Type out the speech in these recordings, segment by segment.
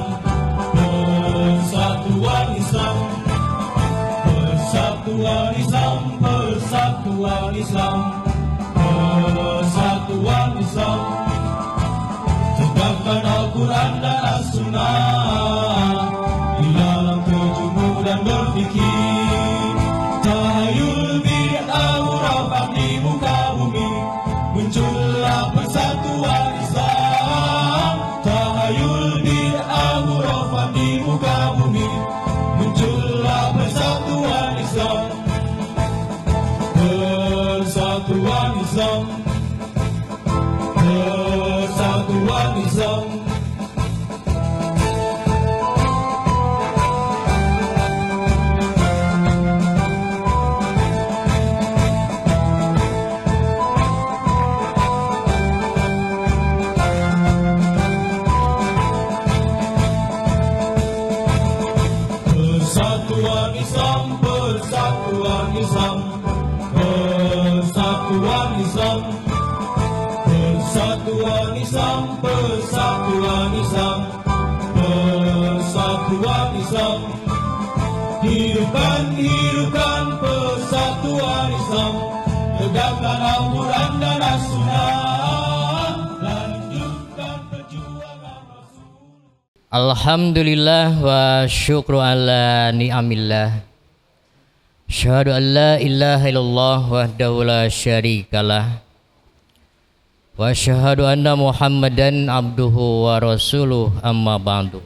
Islam, persatuan Islam, persatuan Islam, persatuan Islam, persatuan Islam. Tegakkan Al-Quran dan As-Sunnah di dalam tujuhmu dan berfikir. Tahayul bid'ah hurafat di muka bumi, muncullah persatuan Islam. Tahayul bid'ah hurafat di muka bumi, muncullah persatuan Islam. Persatuan Islam, persatuan Islam. Persatuan Islam, persatuan Islam, persatuan Islam, persatuan Islam, persatuan Islam, persatuan Islam. Hidupkan, hidupkan persatuan Islam, tegakkan Al-Quran dan As-Sunnah, lanjutkan perjuangan Rasul. Alhamdulillah wa syukru ala ni'amillah. Syahadu an la ilaha illallah wahdahu la syarikalah. Wa syahadu anna Muhammadan abduhu wa rasuluh, amma ba'du.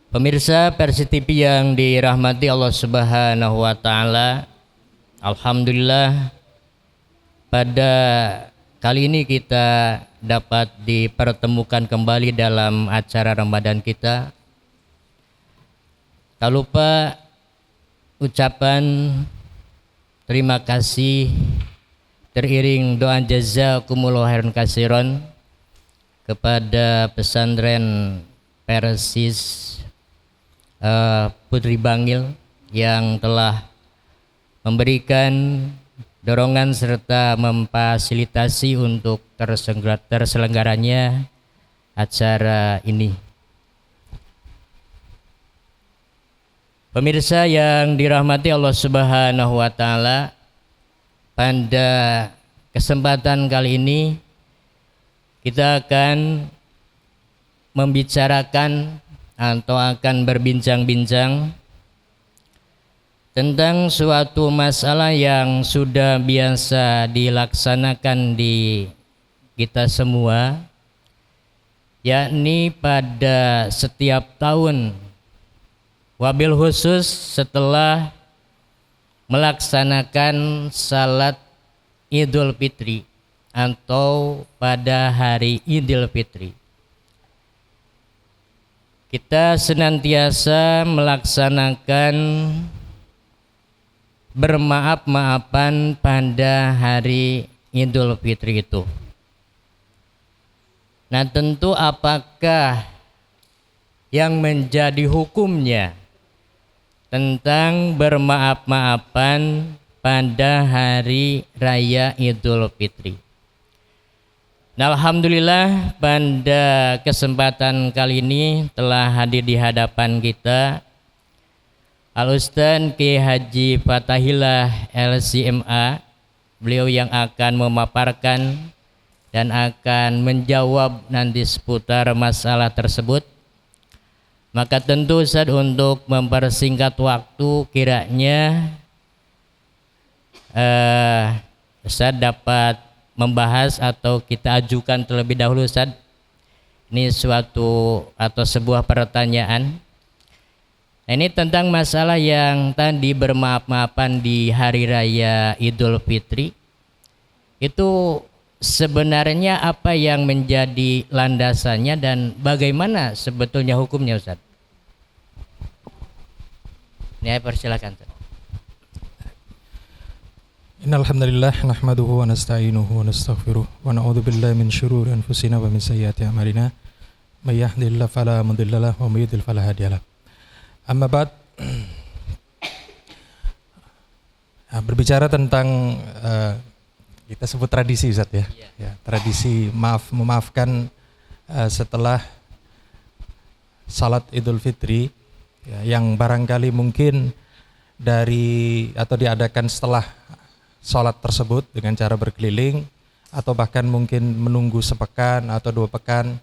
Pemirsa Persi TV yang dirahmati Allah Subhanahu wa taala, alhamdulillah pada kali ini kita dapat dipertemukan kembali dalam acara Ramadan kita. Tak lupa ucapan terima kasih teriring doa jazakumullahu khairan katsiran kepada pesantren Persis Putri Bangil yang telah memberikan dorongan serta memfasilitasi untuk terselenggaranya acara ini. Pemirsa yang dirahmati Allah Subhanahu wa taala, pada kesempatan kali ini kita akan membicarakan atau akan berbincang-bincang tentang suatu masalah yang sudah biasa dilaksanakan di kita semua, yakni pada setiap tahun, wabil khusus setelah melaksanakan salat Idul Fitri atau pada hari Idul Fitri. Kita senantiasa melaksanakan bermaaf-maafan pada hari Idul Fitri itu. Nah, tentu apakah yang menjadi hukumnya tentang bermaaf-maafan pada hari raya Idul Fitri? Nah, alhamdulillah pada kesempatan kali ini telah hadir di hadapan kita Al-Ustaz Kiai Haji Fatahillah LCMA, beliau yang akan memaparkan dan akan menjawab nanti seputar masalah tersebut. Maka tentu Ustaz, untuk mempersingkat waktu, kiranya Ustaz dapat membahas atau kita ajukan terlebih dahulu Ustaz, ini suatu atau sebuah pertanyaan. Nah, ini tentang masalah yang tadi bermaaf-maafan di hari raya Idul Fitri. Itu sebenarnya apa yang menjadi landasannya dan bagaimana sebetulnya hukumnya Ustaz? Ini persilakan Ustaz. Innal hamdalillah nahmaduhu wa nasta'inuhu wa nastaghfiruh wa na'udzu billahi min syururi anfusina wa min sayyiati a'malina may yahdihillahu fala mudilla lahu wa may yudlil fala hadiyalah. Amma ba'd. Berbicara tentang kita sebut tradisi Ustaz ya. Ya, tradisi memaafkan setelah salat Idul Fitri ya, yang barangkali mungkin diadakan setelah salat tersebut dengan cara berkeliling atau bahkan mungkin menunggu sepekan atau 2 pekan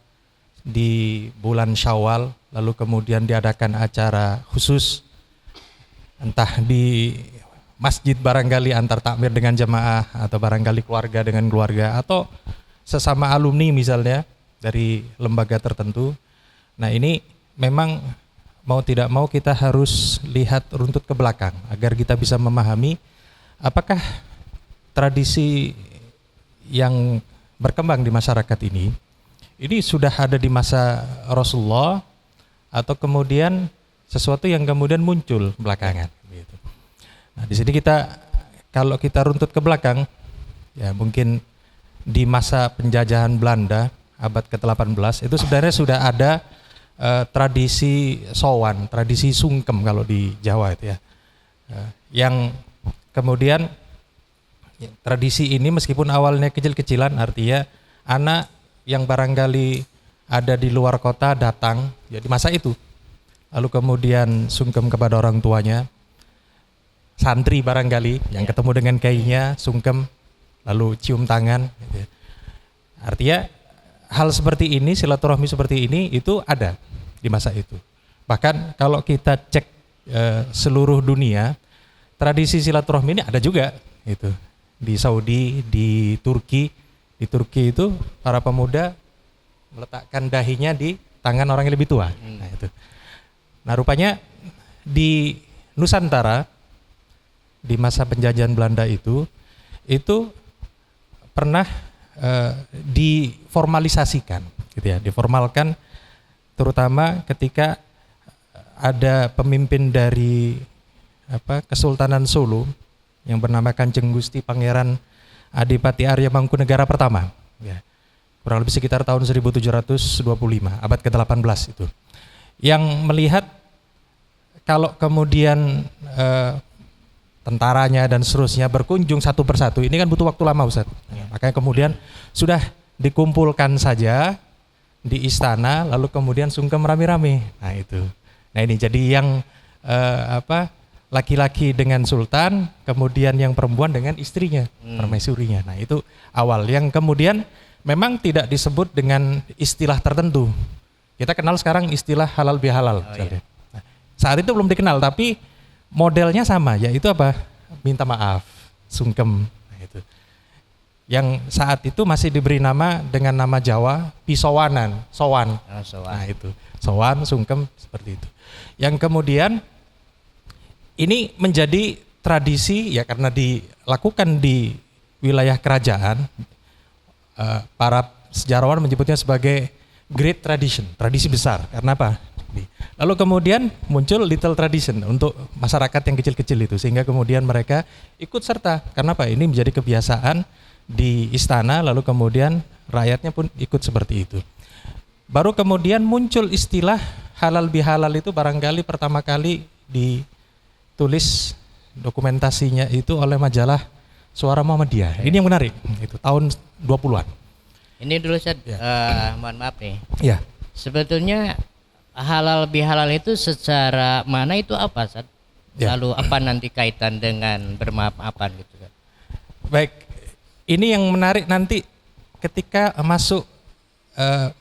di bulan Syawal, lalu kemudian diadakan acara khusus entah di masjid barangkali antar takmir dengan jamaah atau barangkali keluarga dengan keluarga atau sesama alumni misalnya dari lembaga tertentu. Nah, ini memang mau tidak mau kita harus lihat runtut ke belakang agar kita bisa memahami apakah tradisi yang berkembang di masyarakat ini sudah ada di masa Rasulullah atau kemudian sesuatu yang kemudian muncul belakangan. Gitu. Nah, di sini kalau kita runtut ke belakang, ya mungkin di masa penjajahan Belanda abad ke-18 itu sebenarnya sudah ada tradisi sowan, tradisi sungkem kalau di Jawa itu ya, yang kemudian tradisi ini meskipun awalnya kecil-kecilan, artinya anak yang barangkali ada di luar kota datang ya di masa itu, lalu kemudian sungkem kepada orang tuanya, santri barangkali yang ketemu dengan kiainya sungkem lalu cium tangan gitu ya. Artinya hal seperti ini, silaturahmi seperti ini itu ada di masa itu. Bahkan kalau kita cek seluruh dunia, tradisi silaturahmi ini ada juga gitu. Di Saudi, di Turki itu para pemuda meletakkan dahinya di tangan orang yang lebih tua. Nah, itu. Nah, rupanya di Nusantara di masa penjajahan Belanda itu pernah diformalisasikan gitu ya, diformalkan terutama ketika ada pemimpin dari Kesultanan Solo yang bernama Kanjeng Gusti Pangeran Adipati Arya Mangkunegara pertama ya. Kurang lebih sekitar tahun 1725, abad ke-18 itu. Yang melihat kalau kemudian tentaranya dan seterusnya berkunjung satu persatu, ini kan butuh waktu lama Ustaz. Makanya kemudian sudah dikumpulkan saja di istana, lalu kemudian sungkem rame-rame. Nah itu. Nah ini jadi yang laki-laki dengan sultan, kemudian yang perempuan dengan istrinya, permaisurinya. Nah itu awal yang kemudian memang tidak disebut dengan istilah tertentu. Kita kenal sekarang istilah halal bihalal. Iya. Nah, saat itu belum dikenal, tapi modelnya sama, yaitu apa? Minta maaf, sungkem. Nah, itu. Yang saat itu masih diberi nama dengan nama Jawa pisowanan, sowan. Nah itu, sowan, sungkem seperti itu. Yang kemudian ini menjadi tradisi ya karena dilakukan di wilayah kerajaan. Para sejarawan menyebutnya sebagai great tradition, tradisi besar. Karena apa? Lalu kemudian muncul little tradition untuk masyarakat yang kecil-kecil itu, sehingga kemudian mereka ikut serta. Karena apa? Ini menjadi kebiasaan di istana, lalu kemudian rakyatnya pun ikut seperti itu. Baru kemudian muncul istilah halal bihalal itu barangkali pertama kali ditulis dokumentasinya itu oleh majalah Suara Muhammadiyah. Ini yang menarik, itu tahun 20-an. Ini dulu Ustaz, mohon maaf nih. Ya. Sebetulnya halal bihalal itu secara mana itu apa Ustaz? Ya. Lalu apa nanti kaitan dengan bermaaf-maafan gitu kan? Baik, ini yang menarik nanti ketika masuk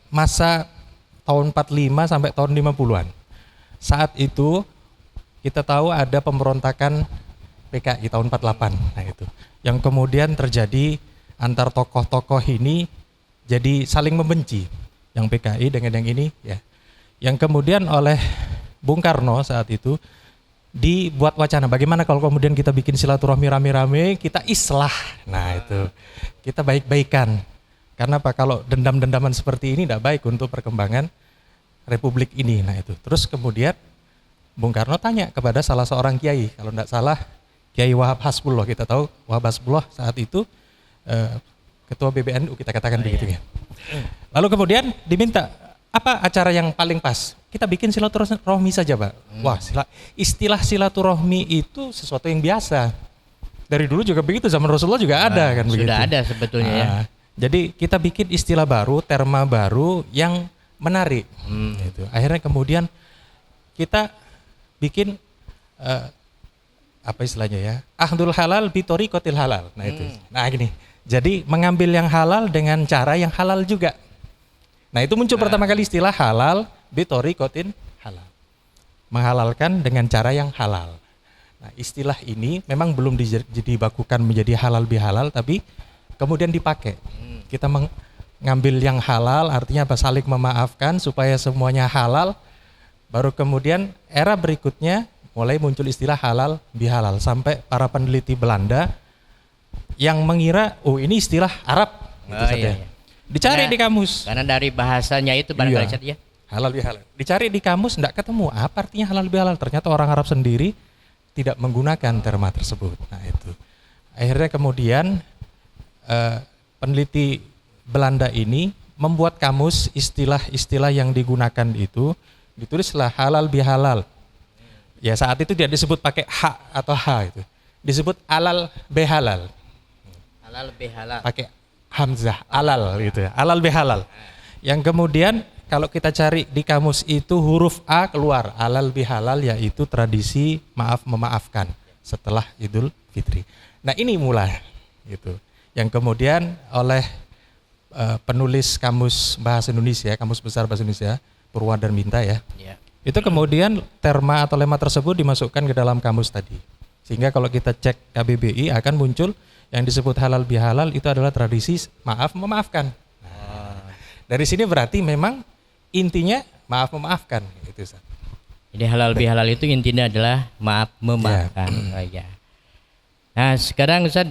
masa tahun 45 sampai tahun 50-an. Saat itu kita tahu ada pemberontakan PKI tahun 48. Nah itu. Yang kemudian terjadi antar tokoh-tokoh ini jadi saling membenci. Yang PKI dengan yang ini ya. Yang kemudian oleh Bung Karno saat itu dibuat wacana bagaimana kalau kemudian kita bikin silaturahmi rame-rame, kita islah. Nah itu. Kita baik-baikan. Karena apa? Kalau dendam-dendaman seperti ini tidak baik untuk perkembangan republik ini. Nah itu. Terus kemudian Bung Karno tanya kepada salah seorang kiai, kalau tidak salah Kiai Wahab Hasbullah, kita tahu Wahab Hasbullah saat itu ketua BBNU, kita katakan begitu ya. Lalu kemudian diminta apa acara yang paling pas? Kita bikin silaturahmi saja, Pak. Wah, istilah silaturahmi itu sesuatu yang biasa. Dari dulu juga begitu, zaman Rasulullah juga ada kan begitu. Sudah ada sebetulnya ya. Jadi kita bikin istilah baru, terma baru yang menarik. Gitu. Akhirnya kemudian kita bikin apa istilahnya ya? Ahdul halal bitori kotil halal. Nah itu. Nah gini. Jadi mengambil yang halal dengan cara yang halal juga. Nah itu muncul pertama kali istilah halal bitori kotin halal. Menghalalkan dengan cara yang halal. Nah istilah ini memang belum dibakukan menjadi halal bihalal, tapi kemudian dipakai. Kita mengambil yang halal, artinya apa? Saling memaafkan supaya semuanya halal. Baru kemudian era berikutnya mulai muncul istilah halal bihalal. Sampai para peneliti Belanda yang mengira, oh ini istilah Arab. Gitu saja. Iya. Dicari di kamus. Karena dari bahasanya itu barangkali saja. Halal bihalal. Dicari di kamus enggak ketemu apa artinya halal bihalal. Ternyata orang Arab sendiri tidak menggunakan terma tersebut. Nah itu. Akhirnya kemudian peneliti Belanda ini membuat kamus istilah-istilah yang digunakan itu ditulislah halal bihalal. Ya saat itu tidak disebut pakai ha atau ha itu. Disebut alal bihalal. Halal bihalal. Pakai hamzah alal gitu ya. Alal bihalal. Yang kemudian kalau kita cari di kamus itu huruf A keluar, alal bihalal, yaitu tradisi maaf memaafkan setelah Idul Fitri. Nah ini mulai gitu. Yang kemudian oleh penulis kamus bahasa Indonesia, kamus besar bahasa Indonesia, Purwadarminta ya. Itu kemudian terma atau lema tersebut dimasukkan ke dalam kamus tadi. Sehingga kalau kita cek KBBI akan muncul yang disebut halal bihalal itu adalah tradisi maaf memaafkan. Nah, dari sini berarti memang intinya maaf memaafkan itu. Jadi halal bihalal itu intinya adalah maaf memaafkan. Ya. Nah sekarang Ustaz,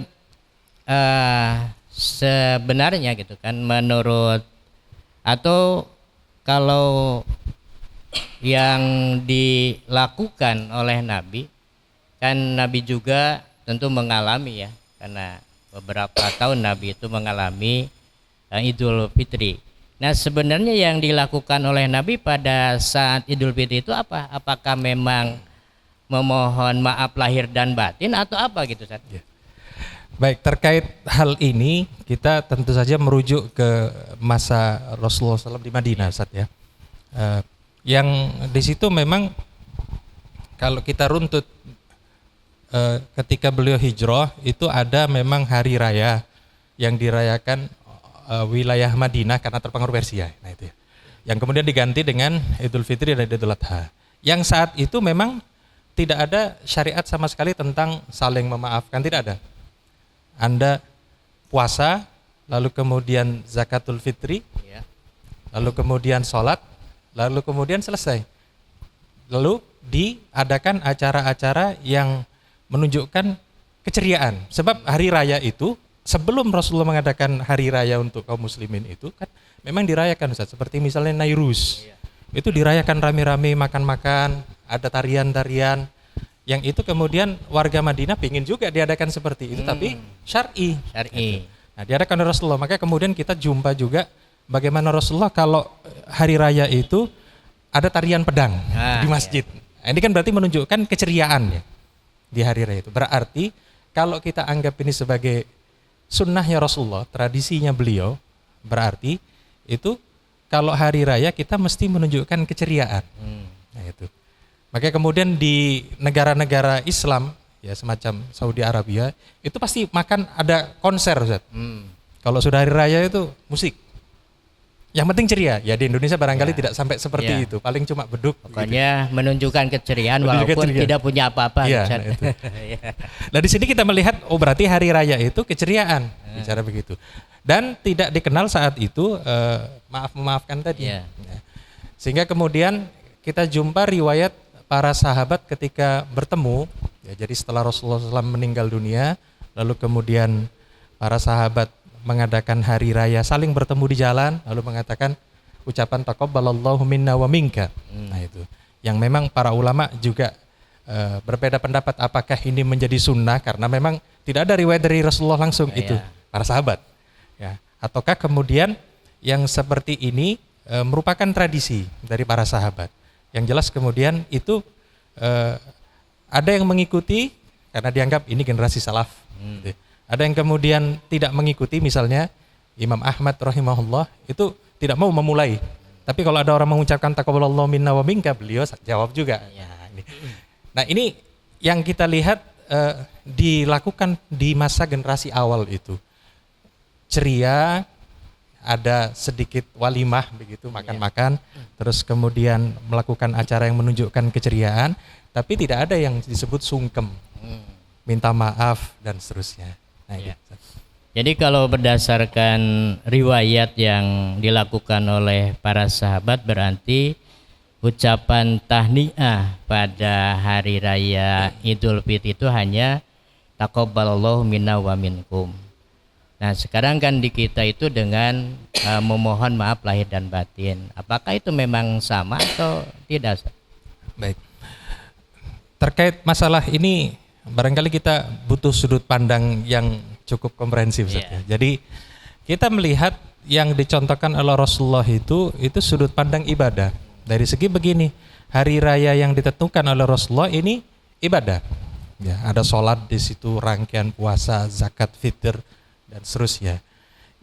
sebenarnya gitu kan menurut atau kalau yang dilakukan oleh Nabi, kan Nabi juga tentu mengalami ya, karena beberapa tahun Nabi itu mengalami Idul Fitri. Nah sebenarnya yang dilakukan oleh Nabi pada saat Idul Fitri itu apa? Apakah memang memohon maaf lahir dan batin atau apa gitu Ustaz? Ya. Baik, terkait hal ini kita tentu saja merujuk ke masa Rasulullah SAW di Madinah Ustaz ya. Yang di situ memang kalau kita runtut ketika beliau hijrah itu ada memang hari raya yang dirayakan wilayah Madinah karena terpengaruh Persia. Nah itu ya. Yang kemudian diganti dengan Idul Fitri dan Idul Adha. Yang saat itu memang tidak ada syariat sama sekali tentang saling memaafkan, tidak ada. Anda puasa, lalu kemudian zakatul fitri, lalu kemudian sholat, lalu kemudian selesai. Lalu diadakan acara-acara yang menunjukkan keceriaan. Sebab hari raya itu sebelum Rasulullah mengadakan hari raya untuk kaum muslimin itu kan memang dirayakan Ustaz. Seperti misalnya Nairuz. Itu dirayakan rame-rame, makan-makan, ada tarian-tarian. Yang itu kemudian warga Madinah ingin juga diadakan seperti itu, tapi syar'i. Nah, diadakan oleh Rasulullah. Maka kemudian kita jumpa juga bagaimana Rasulullah kalau hari raya itu ada tarian pedang di masjid. Nah, ini kan berarti menunjukkan keceriaan ya di hari raya itu. Berarti kalau kita anggap ini sebagai sunnahnya Rasulullah, tradisinya beliau, berarti itu kalau hari raya kita mesti menunjukkan keceriaan. Nah itu. Makanya kemudian di negara-negara Islam ya semacam Saudi Arabia itu pasti makan ada konser Ustaz. Kalau sudah hari raya itu musik. Yang penting ceria. Ya di Indonesia barangkali tidak sampai seperti itu. Paling cuma beduk. Pokoknya gitu. Menunjukkan keceriaan walaupun tidak punya apa-apa. Iya. Nah di sini kita melihat oh berarti hari raya itu keceriaan. Bicara begitu. Dan tidak dikenal saat itu maaf-memaafkan tadi. Sehingga kemudian kita jumpa riwayat para sahabat ketika bertemu. Ya, jadi setelah Rasulullah SAW meninggal dunia, lalu kemudian para sahabat mengadakan hari raya saling bertemu di jalan lalu mengatakan ucapan taqabbalallahu minna wa minka. Nah itu yang memang para ulama juga berbeda pendapat apakah ini menjadi sunnah karena memang tidak ada riwayat dari Rasulullah langsung itu para sahabat ya ataukah kemudian yang seperti ini merupakan tradisi dari para sahabat. Yang jelas kemudian itu ada yang mengikuti karena dianggap ini generasi salaf. Ada yang kemudian tidak mengikuti, misalnya Imam Ahmad rahimahullah itu tidak mau memulai Tapi kalau ada orang mengucapkan taqabbalallahu minna wa minka, beliau jawab juga. Ya, ini. Nah ini yang kita lihat dilakukan di masa generasi awal itu. Ceria, ada sedikit walimah begitu, makan-makan, terus kemudian melakukan acara yang menunjukkan keceriaan, tapi tidak ada yang disebut sungkem, minta maaf dan seterusnya. Nah, ya. Jadi kalau berdasarkan riwayat yang dilakukan oleh para sahabat, berarti ucapan tahniah pada hari raya Idul Fitri itu hanya taqabbalallahu minna wa minkum. Nah sekarang kan di kita itu dengan memohon maaf lahir dan batin. Apakah itu memang sama atau tidak? Baik. Terkait masalah ini barangkali kita butuh sudut pandang yang cukup komprehensif. Yeah. Jadi kita melihat yang dicontohkan oleh Rasulullah itu sudut pandang ibadah. Dari segi begini, hari raya yang ditentukan oleh Rasulullah ini ibadah. Ya, ada sholat di situ, rangkaian puasa, zakat fitr dan seterusnya.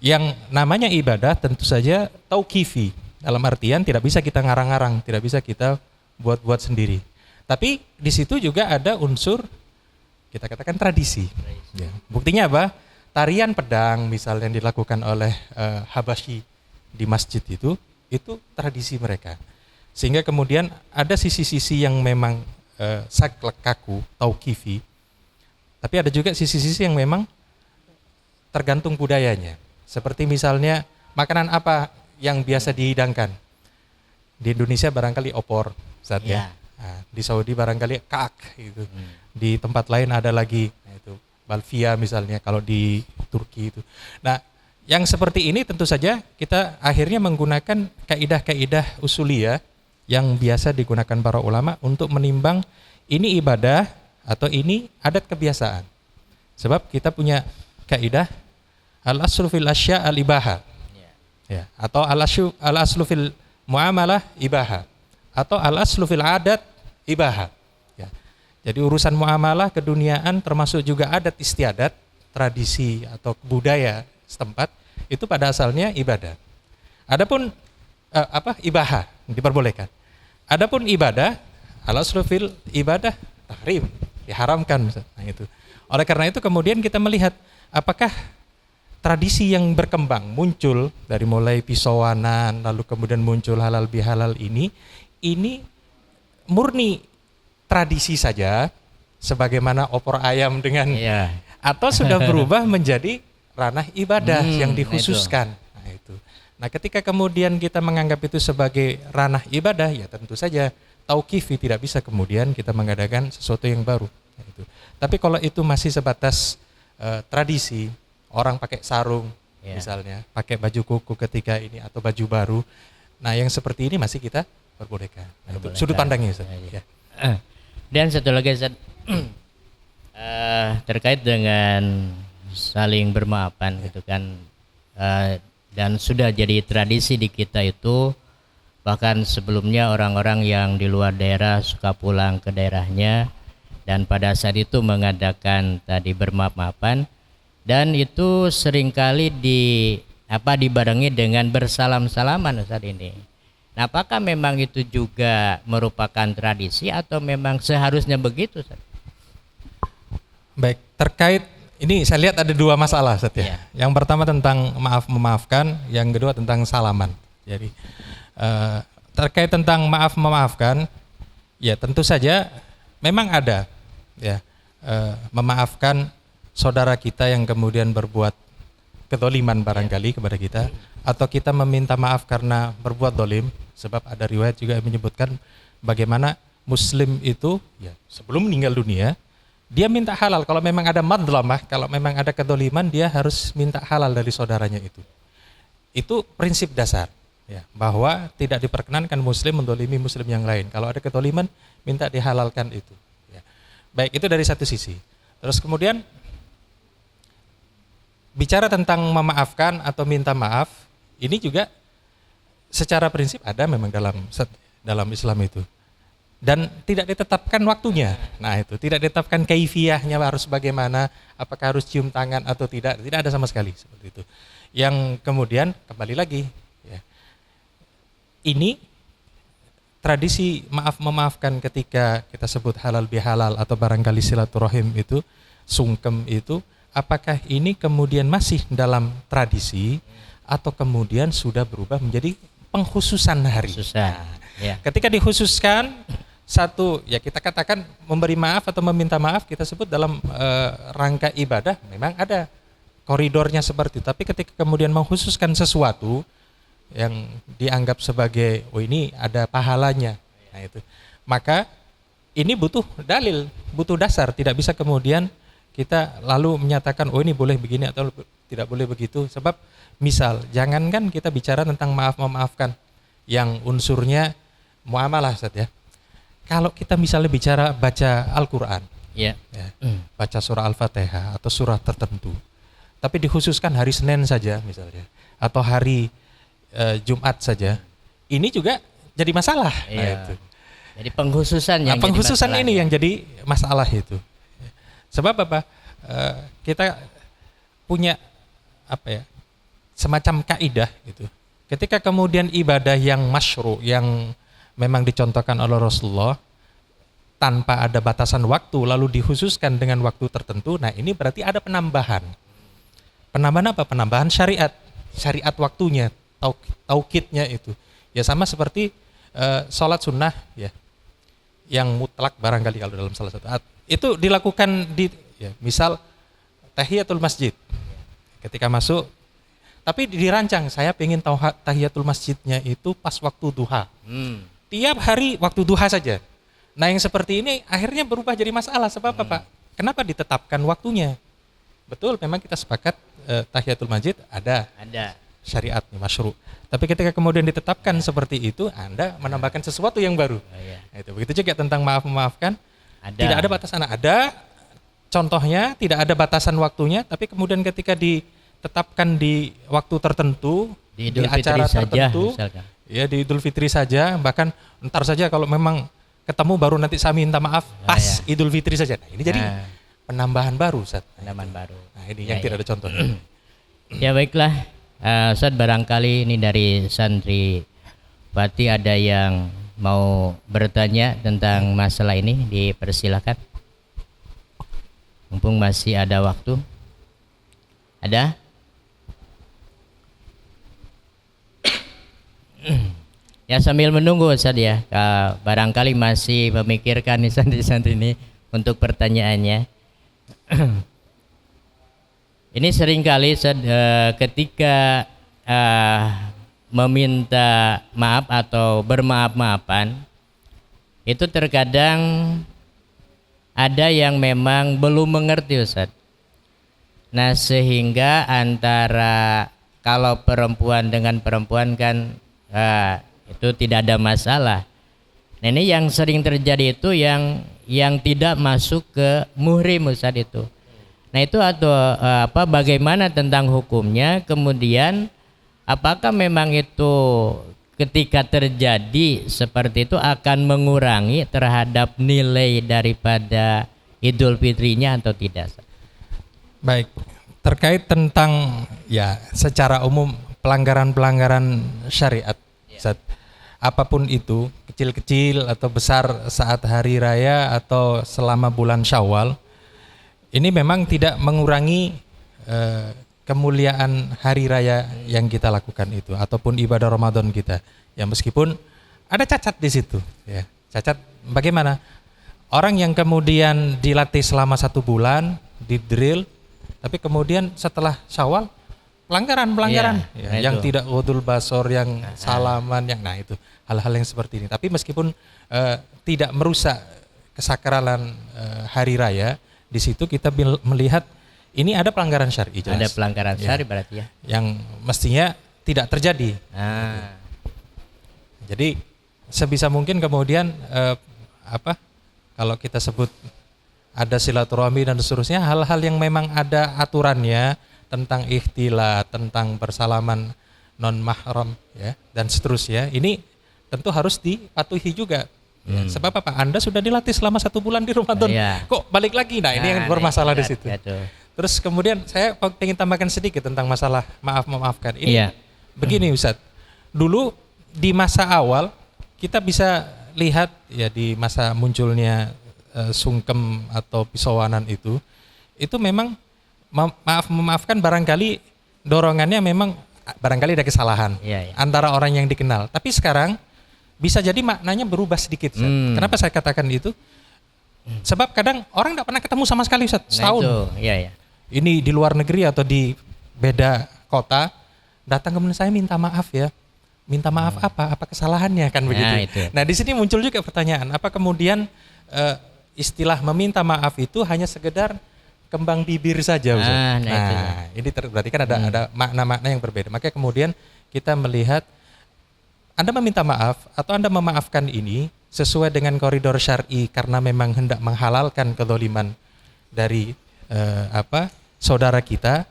Yang namanya ibadah tentu saja tauqifi, dalam artian tidak bisa kita ngarang-ngarang, tidak bisa kita buat-buat sendiri. Tapi di situ juga ada unsur kita katakan tradisi. Ya. Buktinya apa? Tarian pedang misalnya yang dilakukan oleh Habasyi di masjid itu tradisi mereka. Sehingga kemudian ada sisi-sisi yang memang saklek kaku, tauqifi. Tapi ada juga sisi-sisi yang memang tergantung budayanya. Seperti misalnya makanan apa yang biasa dihidangkan. Di Indonesia barangkali opor, ya. Nah, di Saudi barangkali kaak gitu. Di tempat lain ada lagi itu balfia misalnya kalau di Turki itu. Nah, yang seperti ini tentu saja kita akhirnya menggunakan kaidah-kaidah usuliyah yang biasa digunakan para ulama untuk menimbang ini ibadah atau ini adat kebiasaan. Sebab kita punya kaidah al-aslu fil asya al-ibaha. Ya, atau al-aslu fil muamalah ibaha atau al-aslu fil adat ibaha. Ya. Jadi urusan muamalah keduniaan termasuk juga adat istiadat, tradisi atau budaya setempat itu pada asalnya ibadah. Adapun ibaha diperbolehkan. Adapun ibadah al-aslu fil ibadah tahrim, diharamkan. Nah, itu. Oleh karena itu kemudian kita melihat apakah tradisi yang berkembang muncul dari mulai pisauanan lalu kemudian muncul halal bihalal ini murni tradisi saja sebagaimana opor ayam dengan atau sudah berubah menjadi ranah ibadah yang dikhususkan. Nah, ketika kemudian kita menganggap itu sebagai ranah ibadah, ya tentu saja tauqifi, tidak bisa kemudian kita mengadakan sesuatu yang baru. Tapi kalau itu masih sebatas tradisi, orang pakai sarung misalnya, pakai baju kuku ketika ini atau baju baru. Nah, yang seperti ini masih kita perbolehkan. Nah, itu sudut pandangnya, Ustaz. Ya. Dan satu lagi, Ustaz, terkait dengan saling bermaafan gitu kan, dan sudah jadi tradisi di kita itu, bahkan sebelumnya orang-orang yang di luar daerah suka pulang ke daerahnya dan pada saat itu mengadakan tadi bermaaf-maafan. Dan itu seringkali dibarengi dengan bersalam-salaman, Ustaz ini. Nah, apakah memang itu juga merupakan tradisi atau memang seharusnya begitu, Ustaz? Baik, terkait ini saya lihat ada dua masalah, Ustaz ya. Yang pertama tentang maaf-memaafkan, yang kedua tentang salaman. Jadi terkait tentang maaf-memaafkan, ya tentu saja memang ada ya memaafkan saudara kita yang kemudian berbuat kezaliman barangkali kepada kita, atau kita meminta maaf karena berbuat zalim, sebab ada riwayat juga yang menyebutkan bagaimana muslim itu ya sebelum meninggal dunia dia minta halal. Kalau memang ada madlamah, kalau memang ada kezaliman, dia harus minta halal dari saudaranya itu. Itu prinsip dasar ya, bahwa tidak diperkenankan muslim menzalimi muslim yang lain. Kalau ada kezaliman minta dihalalkan itu ya. Baik, itu dari satu sisi. Terus kemudian bicara tentang memaafkan atau minta maaf, ini juga secara prinsip ada memang dalam Islam itu. Dan tidak ditetapkan waktunya. Nah, itu tidak ditetapkan kaifiyahnya harus bagaimana, apakah harus cium tangan atau tidak ada sama sekali seperti itu. Yang kemudian kembali lagi ya. ini tradisi maaf memaafkan ketika kita sebut halal bihalal atau barangkali silaturahim itu, sungkem itu, apakah ini kemudian masih dalam tradisi atau kemudian sudah berubah menjadi pengkhususan hari? Ya. Ketika dikhususkan satu, ya kita katakan memberi maaf atau meminta maaf kita sebut dalam rangka ibadah memang ada koridornya seperti itu. Tapi ketika kemudian mengkhususkan sesuatu yang dianggap sebagai ini ada pahalanya, nah itu, maka ini butuh dalil, butuh dasar. Tidak bisa kemudian kita lalu menyatakan ini boleh begini atau tidak boleh begitu. Sebab misal jangankan kita bicara tentang maaf memaafkan yang unsurnya muamalah, Ustaz, ya. Kalau kita misalnya bicara baca Al-Quran, ya, baca surah Al-Fatihah atau surah tertentu, tapi dikhususkan hari Senin saja misalnya, atau hari Jumat saja, ini juga jadi masalah. Iya. Nah, itu. Jadi pengkhususan yang pengkhususan jadi ini yang jadi masalah itu. Sebab apa? Kita punya semacam kaidah gitu. Ketika kemudian ibadah yang masyru', yang memang dicontohkan oleh Rasulullah tanpa ada batasan waktu lalu dikhususkan dengan waktu tertentu, nah ini berarti ada penambahan. Penambahan apa? Penambahan syariat waktunya, taukidnya itu. Ya sama seperti sholat sunnah ya, yang mutlak barangkali kalau dalam salah satu itu dilakukan misal tahiyatul masjid. Ketika masuk, tapi dirancang saya pengen tahu tahiyatul masjidnya itu pas waktu duha. Tiap hari waktu duha saja. Nah yang seperti ini akhirnya berubah jadi masalah. Sebab apa? Kenapa ditetapkan waktunya? Betul, memang kita sepakat tahiyatul masjid ada syariatnya masyru'. Tapi ketika kemudian ditetapkan seperti itu, Anda menambahkan sesuatu yang baru. Nah, itu begitu juga tentang maaf memaafkan. Tidak ada batasan. Ada contohnya tidak ada batasan waktunya, tapi kemudian ketika ditetapkan di waktu tertentu, di acara tertentu, ya di Idul Fitri saja, bahkan entar saja kalau memang ketemu baru nanti saya minta maaf pas Idul Fitri saja. Nah, ini jadi penambahan baru, Ustaz. Penambahan baru. Nah, ini yang tidak ada contohnya. Ya baiklah, Ustaz, barangkali ini dari santri Pati ada yang mau bertanya tentang masalah ini, dipersilakan. Mumpung masih ada waktu. Ada? Ya sambil menunggu Ustaz ya, barangkali masih memikirkan nih santri-santri ini untuk pertanyaannya. Ini seringkali ketika meminta maaf atau bermaaf-maafan, itu terkadang ada yang memang belum mengerti, Ustaz. Nah sehingga antara kalau perempuan dengan perempuan kan itu tidak ada masalah. Nah ini yang sering terjadi itu yang tidak masuk ke muhrim, Ustaz itu. Nah itu atau bagaimana tentang hukumnya, kemudian apakah memang itu ketika terjadi seperti itu akan mengurangi terhadap nilai daripada Idul Fitrinya atau tidak? Baik, terkait tentang ya secara umum pelanggaran-pelanggaran syariat, Ustaz, apapun itu, kecil-kecil atau besar saat hari raya atau selama bulan Syawal, ini memang tidak mengurangi kemuliaan hari raya yang kita lakukan itu ataupun ibadah Ramadan kita. Ya meskipun ada cacat di situ, ya. Cacat bagaimana? Orang yang kemudian dilatih selama 1 bulan, di-drill, tapi kemudian setelah Syawal pelanggaran yang tidak ghudul basor, yang salaman, yang itu hal-hal yang seperti ini. Tapi meskipun tidak merusak kesakralan hari raya, di situ kita melihat ini ada pelanggaran syar'i jelas. Ada pelanggaran syar'i berarti ya. Yang mestinya tidak terjadi. Jadi sebisa mungkin kemudian kalau kita sebut ada silaturahmi dan seterusnya, hal-hal yang memang ada aturannya tentang ikhtilat, tentang bersalaman non mahram ya dan seterusnya, ini tentu harus dipatuhi juga. Ya, sebab apa? Anda sudah dilatih selama 1 bulan di Ramadan, kok balik lagi? Nah ini yang bermasalah di situ. Terus kemudian saya ingin tambahkan sedikit tentang masalah maaf memaafkan ini. Begini Ustaz, dulu di masa awal kita bisa lihat ya di masa munculnya sungkem atau pisauanan itu memang memaafkan barangkali dorongannya memang barangkali ada kesalahan antara orang yang dikenal. Tapi sekarang bisa jadi maknanya berubah sedikit. Kenapa saya katakan itu? Sebab kadang orang tidak pernah ketemu sama sekali Ustaz, setahun. Ini di luar negeri atau di beda kota, datang kemudian saya minta maaf ya. Minta maaf apa? Apa kesalahannya kan begitu. Nah di sini muncul juga pertanyaan, apa kemudian istilah meminta maaf itu hanya sekedar kembang bibir saja Ustaz? Ini berarti kan ada makna-makna yang berbeda. Makanya kemudian kita melihat Anda meminta maaf atau Anda memaafkan ini sesuai dengan koridor syar'i karena memang hendak menghalalkan kezaliman dari saudara kita,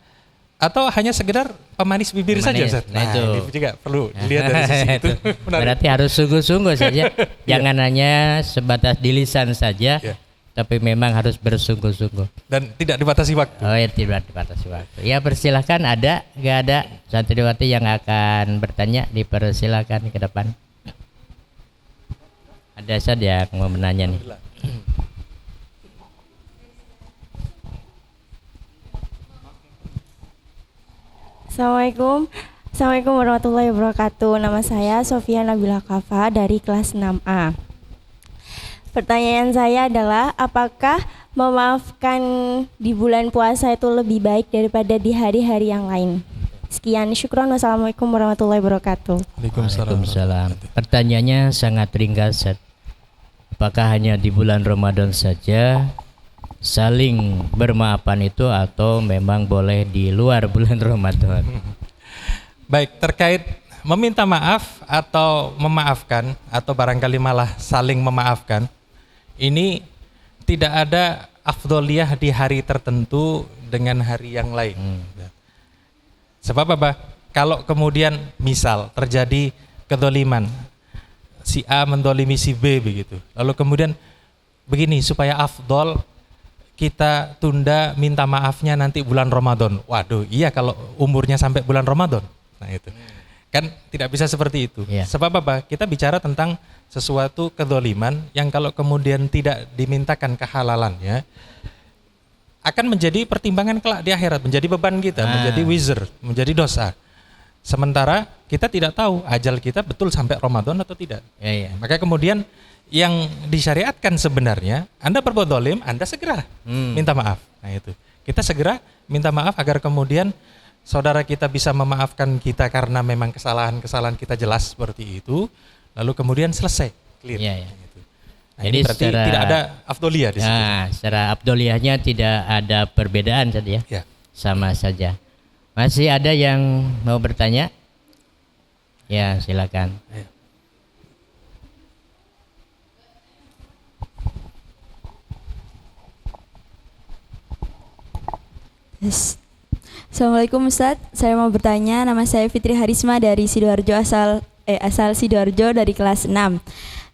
atau hanya sekedar pemanis bibir saja Ustaz? Itu juga perlu dilihat dari sisi itu. Berarti harus sungguh-sungguh saja. Jangan hanya sebatas di lisan saja, tapi memang harus bersungguh-sungguh. Dan tidak dibatasi waktu. Tidak dibatasi waktu. Ya persilahkan, ada, nggak ada santriwati yang akan bertanya, dipersilahkan ke depan. Ada saja yang mau menanya nih. Assalamualaikum warahmatullahi wabarakatuh. Nama saya Sofia Nabila Kafa dari kelas 6A. Pertanyaan saya adalah, apakah memaafkan di bulan puasa itu lebih baik daripada di hari-hari yang lain? Sekian, syukron. Wassalamualaikum warahmatullahi wabarakatuh. Waalaikumsalam. Pertanyaannya sangat ringkas. Apakah hanya di bulan Ramadan saja saling bermaafan itu, atau memang boleh di luar bulan Ramadan? Baik, terkait meminta maaf atau memaafkan atau barangkali malah saling memaafkan, ini tidak ada afdoliyah di hari tertentu dengan hari yang lain. Sebab apa? Kalau kemudian misal terjadi kedoliman, si A mendolimi si B begitu, lalu kemudian begini, supaya afdol kita tunda minta maafnya nanti bulan Ramadan. Waduh, iya kalau umurnya sampai bulan Ramadan. Nah itu kan tidak bisa seperti itu. Sebab apa? Kita bicara tentang sesuatu kedzaliman yang kalau kemudian tidak dimintakan kehalalannya akan menjadi pertimbangan kelak di akhirat, menjadi beban kita, menjadi wizr, menjadi dosa. Sementara kita tidak tahu ajal kita betul sampai Ramadan atau tidak. Maka kemudian yang disyariatkan sebenarnya, Anda berbuat zalim, Anda segera minta maaf. Nah itu, kita segera minta maaf agar kemudian saudara kita bisa memaafkan kita karena memang kesalahan-kesalahan kita jelas seperti itu, lalu kemudian selesai, clear. Gitu. Nah, jadi berarti tidak ada afdoliyah di situ. Secara afdoliyahnya tidak ada perbedaan saja. Sama saja. Masih ada yang mau bertanya? Ya, silakan. Assalamualaikum Ustadz, saya mau bertanya, nama saya Fitri Harisma dari Sidoarjo, asal Sidoarjo dari kelas 6.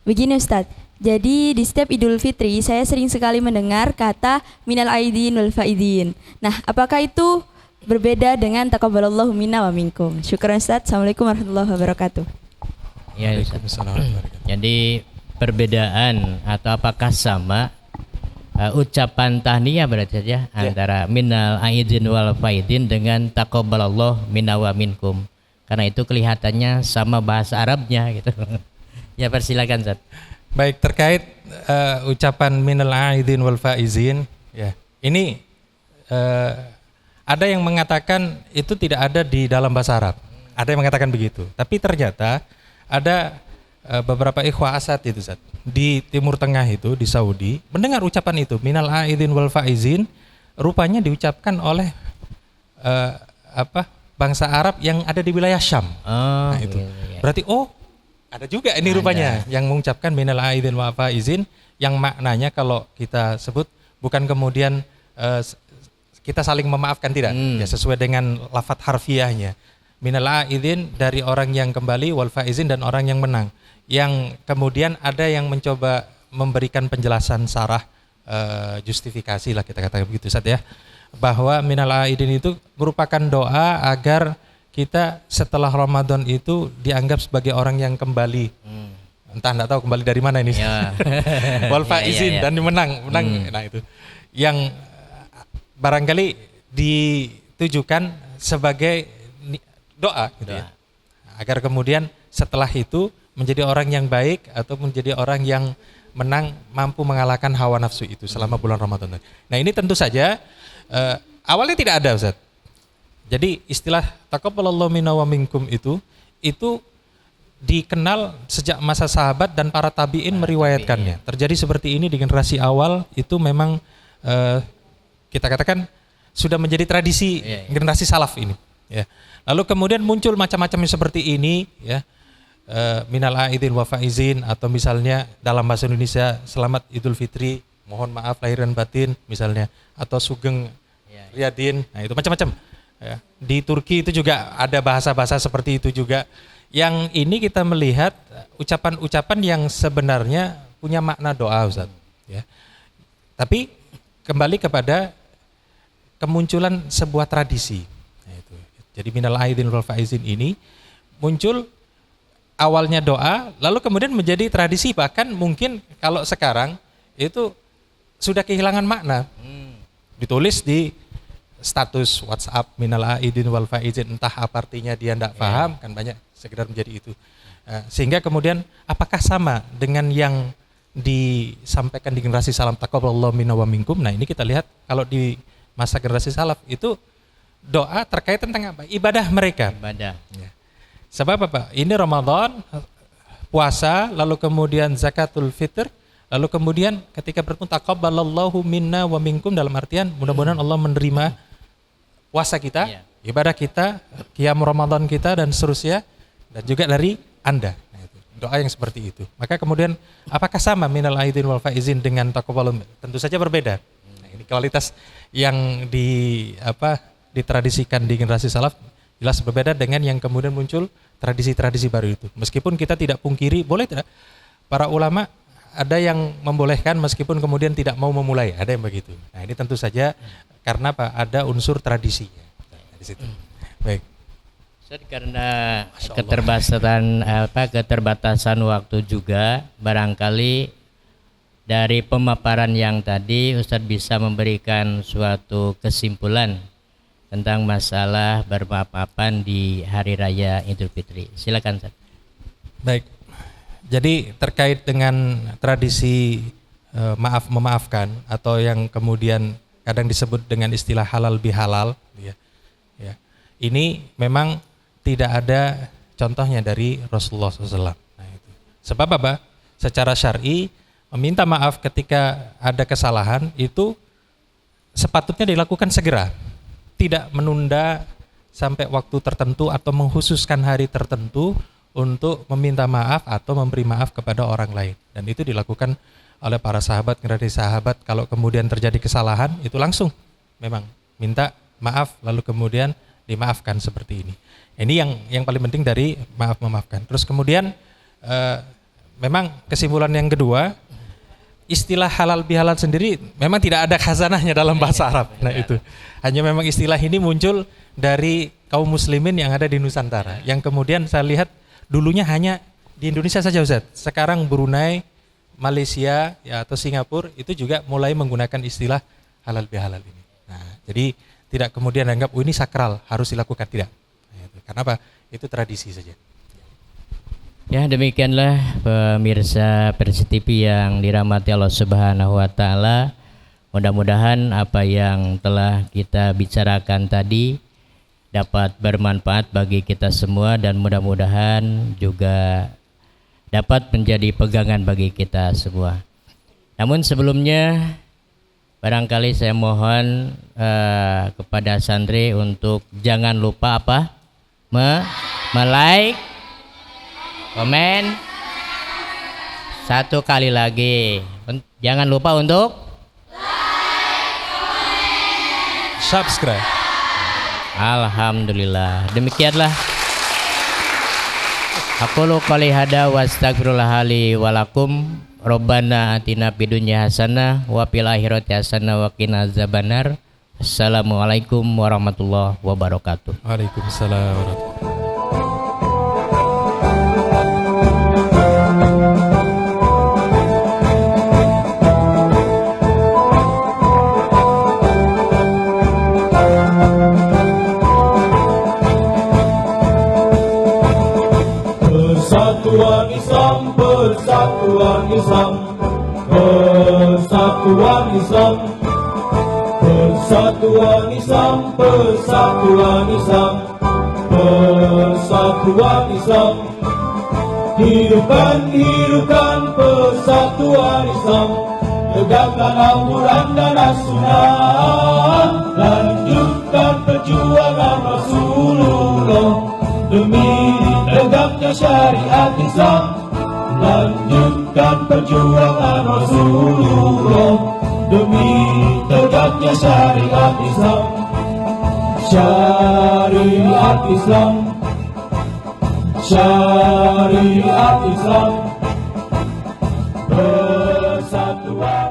Begini Ustadz, jadi di setiap Idul Fitri saya sering sekali mendengar kata minal aidin wal faidin. Nah, apakah itu berbeda dengan taqabbalallahu minna wa minkum? Syukran Ustadz. Assalamualaikum warahmatullahi wabarakatuh. Ya Ustadz. Jadi perbedaan atau apakah sama ucapan tahniyah berarti saja antara minal aidin wal faidin dengan taqabbalallahu minna wa minkum, karena itu kelihatannya sama bahasa Arabnya gitu. Ya persilakan Ustaz. Baik, terkait ucapan minal aidin wal faizin, ya ini ada yang mengatakan itu tidak ada di dalam bahasa Arab, ada yang mengatakan begitu, tapi ternyata ada beberapa ikhwah asad itu Ustaz, di Timur Tengah itu, di Saudi, mendengar ucapan itu minal aidin wal faizin, rupanya diucapkan oleh bangsa Arab yang ada di wilayah Syam. Nah itu berarti ada juga ini rupanya yang mengucapkan minal aidin wal faizin, yang maknanya kalau kita sebut bukan kemudian kita saling memaafkan, tidak, ya sesuai dengan lafadz harfiahnya. Minal aidin dari orang yang kembali, wal faizin dan orang yang menang. Yang kemudian ada yang mencoba memberikan penjelasan sarah, justifikasi lah kita katakan begitu Ustaz ya, bahwa minal aidin itu merupakan doa agar kita setelah Ramadan itu dianggap sebagai orang yang kembali. Entah enggak tahu kembali dari mana ini. Ya. Wal faizin dan menang. Nah itu. Yang barangkali ditujukan sebagai doa gitu ya. Agar kemudian setelah itu menjadi orang yang baik atau menjadi orang yang menang, mampu mengalahkan hawa nafsu itu selama bulan Ramadan. Nah ini tentu saja awalnya tidak ada, Ustaz. Jadi istilah taqabbalallahu minna wa minkum itu dikenal sejak masa sahabat dan para tabi'in meriwayatkannya. Terjadi seperti ini di generasi awal itu memang kita katakan sudah menjadi tradisi generasi salaf ini. Ya. Lalu kemudian muncul macam-macam seperti ini, ya, minal aidin wa faizin, atau misalnya dalam bahasa Indonesia selamat Idul Fitri, mohon maaf lahir dan batin misalnya, atau sugeng riyadin, nah itu macam-macam. Ya. Di Turki itu juga ada bahasa-bahasa seperti itu juga. Yang ini kita melihat ucapan-ucapan yang sebenarnya punya makna doa, Ustaz. Ya. Tapi kembali kepada kemunculan sebuah tradisi. Nah, itu. Jadi minal aidin wal faizin ini muncul awalnya doa, lalu kemudian menjadi tradisi, bahkan mungkin kalau sekarang itu sudah kehilangan makna. Ditulis di status WhatsApp minal aidin wal faizin, entah apa artinya dia tidak paham, kan banyak sekedar menjadi itu. Sehingga kemudian apakah sama dengan yang disampaikan di generasi salaf taqabbalallahu minna wa minkum? Nah, ini kita lihat kalau di masa generasi salaf itu doa terkait tentang apa? Ibadah mereka. Ibadah. Ya. Sebab apa? Ini Ramadan, puasa, lalu kemudian zakatul fitr, lalu kemudian ketika bertemu taqabbalallahu minna wa minkum, dalam artian mudah-mudahan Allah menerima puasa kita, ibadah kita, qiyam Ramadan kita dan seterusnya, dan juga dari Anda. Nah, itu. Doa yang seperti itu. Maka kemudian apakah sama minal aidin wal faizin dengan taqabbalallahu? Tentu saja berbeda. Nah, ini kualitas yang ditradisikan di generasi salaf jelas berbeda dengan yang kemudian muncul tradisi-tradisi baru itu. Meskipun kita tidak pungkiri, boleh tidak? Para ulama ada yang membolehkan meskipun kemudian tidak mau memulai, ada yang begitu. Nah ini tentu saja karena apa? Ada unsur tradisinya. Nah, di situ. Baik. Ustaz, karena keterbatasan waktu juga, barangkali dari pemaparan yang tadi Ustaz bisa memberikan suatu kesimpulan tentang masalah bermaaf-maafan di Hari Raya Idul Fitri. Silakan, Ustaz. Baik. Jadi terkait dengan tradisi memaafkan atau yang kemudian kadang disebut dengan istilah halal bihalal, ya. Ya. Ini memang tidak ada contohnya dari Rasulullah SAW. Nah, itu. Sebab apa? Secara syar'i meminta maaf ketika ada kesalahan itu sepatutnya dilakukan segera. Tidak menunda sampai waktu tertentu atau mengkhususkan hari tertentu untuk meminta maaf atau memberi maaf kepada orang lain. Dan itu dilakukan oleh para sahabat, generasi sahabat. Kalau kemudian terjadi kesalahan, itu langsung memang minta maaf lalu kemudian dimaafkan seperti ini. Ini yang paling penting dari maaf memaafkan. Terus kemudian memang kesimpulan yang kedua, istilah halal bihalal sendiri memang tidak ada khazanahnya dalam bahasa Arab. Nah itu hanya memang istilah ini muncul dari kaum muslimin yang ada di Nusantara, yang kemudian saya lihat dulunya hanya di Indonesia saja, Ustaz. Sekarang Brunei, Malaysia, ya, atau Singapura itu juga mulai menggunakan istilah halal bihalal ini. Nah, jadi tidak kemudian anggap ini sakral harus dilakukan, tidak. Nah, itu. Karena apa? Itu tradisi saja. Ya, demikianlah pemirsa Persi TV yang dirahmati Allah Subhanahu wa taala. Mudah-mudahan apa yang telah kita bicarakan tadi dapat bermanfaat bagi kita semua dan mudah-mudahan juga dapat menjadi pegangan bagi kita semua. Namun sebelumnya barangkali saya mohon kepada santri untuk jangan lupa apa? Like, komen, satu kali lagi. Jangan lupa untuk Subscribe. Alhamdulillah. Demikianlah. Aqulu qouli hada wa astaghfirullah li wa lakum. Rabbana atina fid dunya hasanah wa fil akhirati hasanah wa qina azabannar. Assalamualaikum warahmatullahi wabarakatuh. Waalaikumsalam warahmatullahi Persatuan Islam, persatuan Islam, persatuan Islam, persatuan Islam, persatuan Islam, persatuan Islam. Hidupkan, hidupkan persatuan Islam, tegakkan Al-Quran dan As-Sunnah, lanjutkan perjuangan Rasulullah demi tegaknya syariat Islam, lanjutkan perjuangan Rasulullah demi tegaknya syariat Islam. Syariat Islam, syariat Islam, persatuan